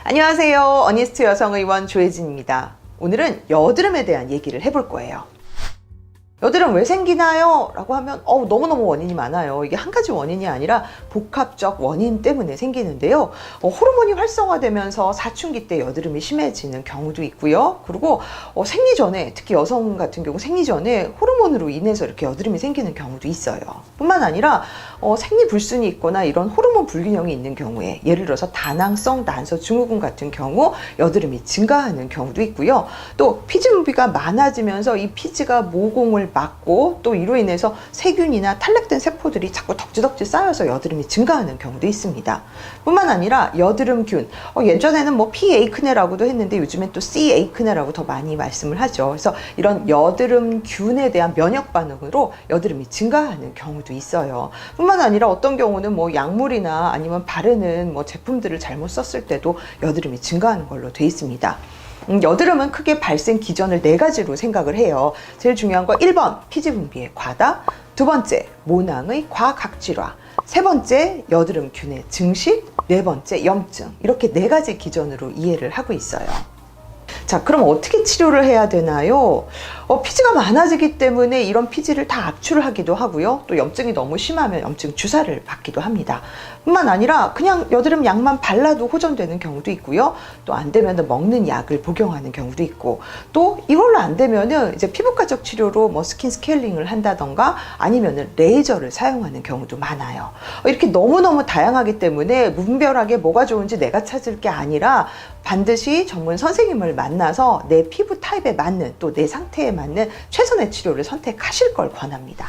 안녕하세요. 어니스트 여성의원 조혜진입니다. 오늘은 여드름에 대한 얘기를 해볼 거예요. 여드름 왜 생기나요? 라고 하면 너무너무 원인이 많아요. 이게 한 가지 원인이 아니라 복합적 원인 때문에 생기는데요. 호르몬이 활성화되면서 사춘기 때 여드름이 심해지는 경우도 있고요. 그리고 생리 전에, 특히 여성 같은 경우 생리 전에 호르몬으로 인해서 이렇게 여드름이 생기는 경우도 있어요. 뿐만 아니라 생리불순이 있거나 이런 호르몬 불균형이 있는 경우에, 예를 들어서 다낭성 난소 증후군 같은 경우 여드름이 증가하는 경우도 있고요. 또 피지분비가 많아지면서 이 피지가 모공을 막고 또 이로 인해서 세균이나 탈락된 세포들이 자꾸 덕지덕지 쌓여서 여드름이 증가하는 경우도 있습니다. 뿐만 아니라 여드름균, 예전에는 P에이크네라고도 했는데 요즘엔 또 C에이크네라고 더 많이 말씀을 하죠. 그래서 이런 여드름균에 대한 면역 반응으로 여드름이 증가하는 경우도 있어요. 뿐만 아니라 어떤 경우는 약물이나 아니면 바르는 제품들을 잘못 썼을 때도 여드름이 증가하는 걸로 돼 있습니다. 여드름은 크게 발생 기전을 4가지로 생각을 해요. 제일 중요한 거 1번 피지분비의 과다, 2번째 모낭의 과각질화, 3번째 여드름균의 증식, 4번째 염증, 이렇게 4가지 기전으로 이해를 하고 있어요. 자, 그럼 어떻게 치료를 해야 되나요? 피지가 많아지기 때문에 이런 피지를 다 압출을 하기도 하고요. 또 염증이 너무 심하면 염증 주사를 받기도 합니다. 뿐만 아니라 그냥 여드름 약만 발라도 호전되는 경우도 있고요. 또 안 되면 먹는 약을 복용하는 경우도 있고, 또 이걸로 안 되면은 이제 피부과적 치료로 스킨 스케일링을 한다던가 아니면은 레이저를 사용하는 경우도 많아요. 이렇게 너무너무 다양하기 때문에 무분별하게 뭐가 좋은지 내가 찾을 게 아니라 반드시 전문 선생님을 만나서 내 피부 타입에 맞는, 또 내 상태에 맞는 최선의 치료를 선택하실 걸 권합니다.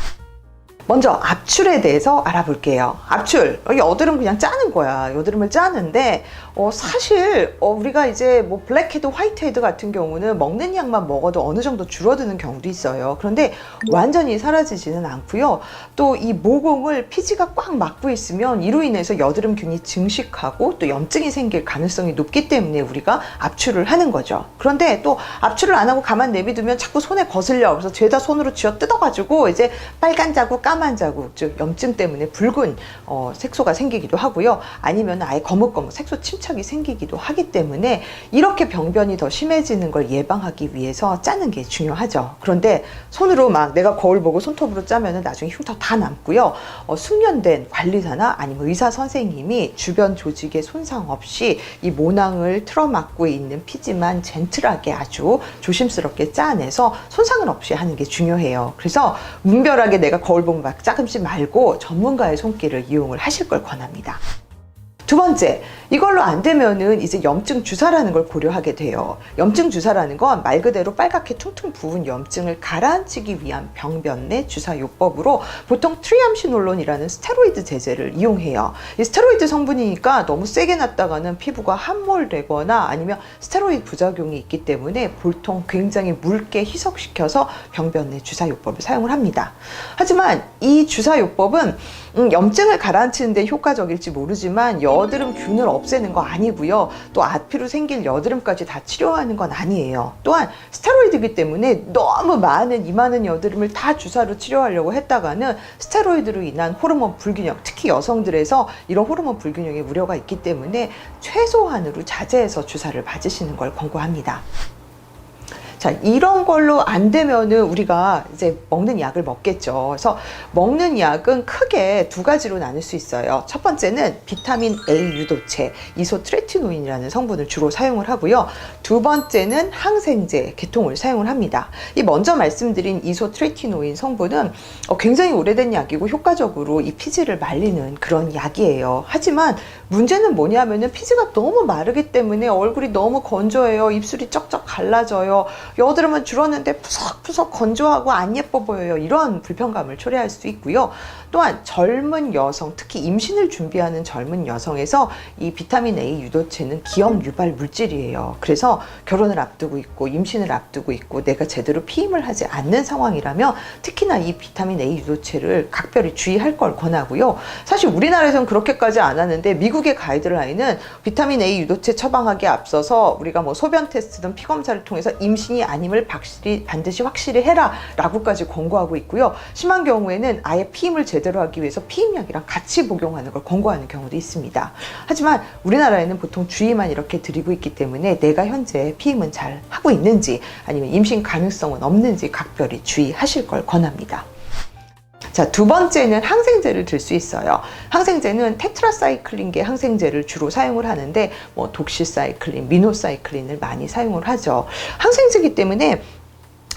먼저 압출에 대해서 알아볼게요. 압출, 여드름 그냥 짜는 거야. 여드름을 짜는데 사실 우리가 이제 블랙헤드, 화이트헤드 같은 경우는 먹는 약만 먹어도 어느 정도 줄어드는 경우도 있어요. 그런데 완전히 사라지지는 않고요. 또 이 모공을 피지가 꽉 막고 있으면 이로 인해서 여드름균이 증식하고 또 염증이 생길 가능성이 높기 때문에 우리가 압출을 하는 거죠. 그런데 또 압출을 안 하고 가만 내비두면 자꾸 손에 거슬려. 그래서 죄다 손으로 쥐어 뜯어가지고 이제 빨간 자국, 까만 자국, 즉 염증 때문에 붉은 색소가 생기기도 하고요. 아니면 아예 거뭇거뭇 색소 침착이 생기기도 하기 때문에 이렇게 병변이 더 심해지는 걸 예방하기 위해서 짜는 게 중요하죠. 그런데 손으로 내가 거울 보고 손톱으로 짜면은 나중에 흉터 다 남고요. 숙련된 관리사나 아니면 의사 선생님이 주변 조직에 손상 없이 이 모낭을 틀어막고 있는 피지만 젠틀하게 아주 조심스럽게 짜내서 손상은 없이 하는 게 중요해요. 그래서 무분별하게 내가 거울 보면 짜금치 말고 전문가의 손길을 이용을 하실 걸 권합니다. 2번째, 이걸로 안 되면은 이제 염증 주사라는 걸 고려하게 돼요. 염증 주사라는 건 말 그대로 빨갛게 퉁퉁 부은 염증을 가라앉히기 위한 병변 내 주사 요법으로 보통 트리암시놀론이라는 스테로이드 제제를 이용해요. 이 스테로이드 성분이니까 너무 세게 놨다가는 피부가 함몰되거나 아니면 스테로이드 부작용이 있기 때문에 보통 굉장히 묽게 희석시켜서 병변 내 주사 요법을 사용을 합니다. 하지만 이 주사 요법은 염증을 가라앉히는 데 효과적일지 모르지만 여드름균을 없애는 거 아니고요. 또 앞으로 생길 여드름까지 다 치료하는 건 아니에요. 또한 스테로이드이기 때문에 너무 이 많은 여드름을 다 주사로 치료하려고 했다가는 스테로이드로 인한 호르몬 불균형, 특히 여성들에서 이런 호르몬 불균형의 우려가 있기 때문에 최소한으로 자제해서 주사를 맞으시는 걸 권고합니다. 자, 이런 걸로 안 되면은 우리가 이제 먹는 약을 먹겠죠. 그래서 먹는 약은 크게 2가지로 나눌 수 있어요. 첫 번째는 비타민 A 유도체, 이소트레티노인이라는 성분을 주로 사용을 하고요. 2번째는 항생제, 계통을 사용을 합니다. 이 먼저 말씀드린 이소트레티노인 성분은 굉장히 오래된 약이고 효과적으로 이 피지를 말리는 그런 약이에요. 하지만 문제는 뭐냐면은 피지가 너무 마르기 때문에 얼굴이 너무 건조해요. 입술이 쩍쩍 갈라져요. 여드름은 줄었는데 푸석푸석 건조하고 안 예뻐 보여요. 이런 불편감을 초래할 수 있고요. 또한 젊은 여성, 특히 임신을 준비하는 젊은 여성에서 이 비타민 A 유도체는 기염 유발 물질이에요. 그래서 결혼을 앞두고 있고 임신을 앞두고 있고 내가 제대로 피임을 하지 않는 상황이라면 특히나 이 비타민 A 유도체를 각별히 주의할 걸 권하고요. 사실 우리나라에서는 그렇게까지 안 하는데 미국의 가이드라인은 비타민 A 유도체 처방하기에 앞서서 우리가 소변 테스트든 피 검사를 통해서 임신이 아님을 반드시 확실히 해라 라고까지 권고하고 있고요. 심한 경우에는 아예 피임을 제대로 하기 위해서 피임약이랑 같이 복용하는 걸 권고하는 경우도 있습니다. 하지만 우리나라에는 보통 주의만 이렇게 드리고 있기 때문에 내가 현재 피임은 잘 하고 있는지 아니면 임신 가능성은 없는지 각별히 주의하실 걸 권합니다. 자, 두 번째는 항생제를 들 수 있어요. 항생제는 테트라사이클린계 항생제를 주로 사용을 하는데 뭐 독시사이클린, 미노사이클린을 많이 사용을 하죠. 항생제이기 때문에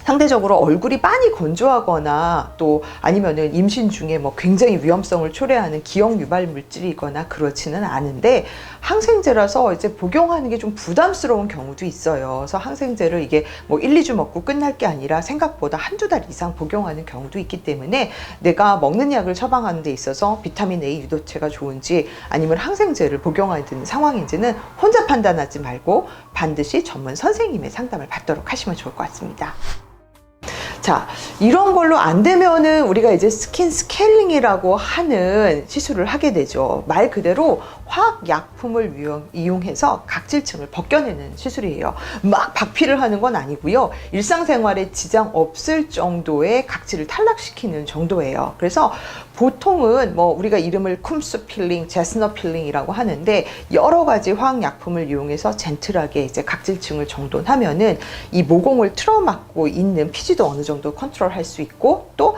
상대적으로 얼굴이 많이 건조하거나 또 아니면은 임신 중에 뭐 굉장히 위험성을 초래하는 기형 유발 물질이거나 그렇지는 않은데 항생제라서 이제 복용하는 게 좀 부담스러운 경우도 있어요. 그래서 항생제를 이게 뭐 1, 2주 먹고 끝날 게 아니라 생각보다 한두 달 이상 복용하는 경우도 있기 때문에 내가 먹는 약을 처방하는 데 있어서 비타민 A 유도체가 좋은지 아니면 항생제를 복용하는 상황인지는 혼자 판단하지 말고 반드시 전문 선생님의 상담을 받도록 하시면 좋을 것 같습니다. 자, 이런 걸로 안 되면은 우리가 이제 스킨 스케일링이라고 하는 시술을 하게 되죠. 말 그대로 화학 약품을 이용해서 각질층을 벗겨내는 시술이에요. 막 박피를 하는 건 아니고요. 일상생활에 지장 없을 정도의 각질을 탈락시키는 정도예요. 그래서 보통은 뭐 우리가 이름을 쿰스 필링, 제스너 필링이라고 하는데 여러 가지 화학 약품을 이용해서 젠틀하게 이제 각질층을 정돈하면은 이 모공을 틀어막고 있는 피지도 어느 정도 컨트롤할 수 있고 또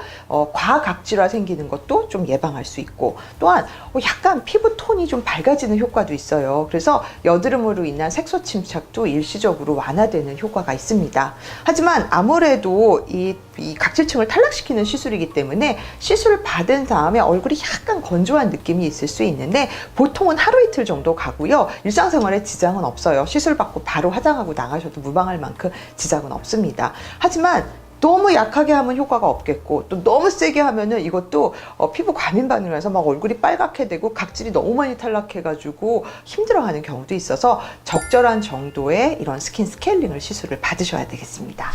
과각질화 생기는 것도 좀 예방할 수 있고 또한 약간 피부 톤이 좀 밝아지는 효과도 있어요. 그래서 여드름으로 인한 색소 침착도 일시적으로 완화되는 효과가 있습니다. 하지만 아무래도 이 각질층을 탈락시키는 시술이기 때문에 시술을 받은 다음에 얼굴이 약간 건조한 느낌이 있을 수 있는데 보통은 하루 이틀 정도 가고요. 일상생활에 지장은 없어요. 시술 받고 바로 화장하고 나가셔도 무방할 만큼 지장은 없습니다. 하지만 너무 약하게 하면 효과가 없겠고 또 너무 세게 하면은 이것도 피부 과민 반응을 해서 막 얼굴이 빨갛게 되고 각질이 너무 많이 탈락해가지고 힘들어하는 경우도 있어서 적절한 정도의 이런 스킨 스케일링을 시술을 받으셔야 되겠습니다.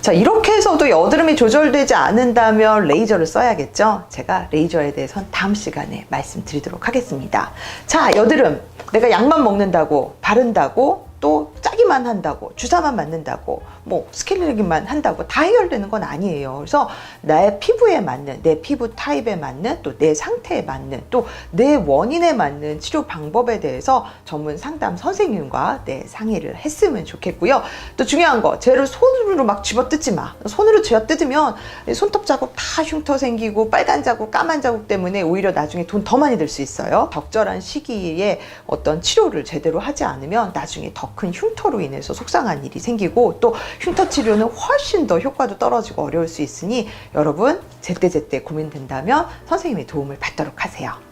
자, 이렇게 해서도 여드름이 조절되지 않는다면 레이저를 써야겠죠. 제가 레이저에 대해서는 다음 시간에 말씀드리도록 하겠습니다. 자, 여드름 내가 약만 먹는다고 바른다고 또 짜기만 한다고 주사만 맞는다고 뭐 스케일링만 한다고 다 해결되는 건 아니에요. 그래서 나의 피부에 맞는 내 피부 타입에 맞는 또 내 상태에 맞는 또 내 원인에 맞는 치료 방법에 대해서 전문 상담 선생님과 상의를 했으면 좋겠고요. 또 중요한 거 쟤를 손으로 막 집어뜯지 마. 손으로 쥐어뜯으면 손톱 자국 다 흉터 생기고 빨간 자국 까만 자국 때문에 오히려 나중에 돈 더 많이 들 수 있어요. 적절한 시기에 어떤 치료를 제대로 하지 않으면 나중에 더 큰 흉터로 인해서 속상한 일이 생기고 또 흉터 치료는 훨씬 더 효과도 떨어지고 어려울 수 있으니 여러분 제때제때 고민된다면 선생님의 도움을 받도록 하세요.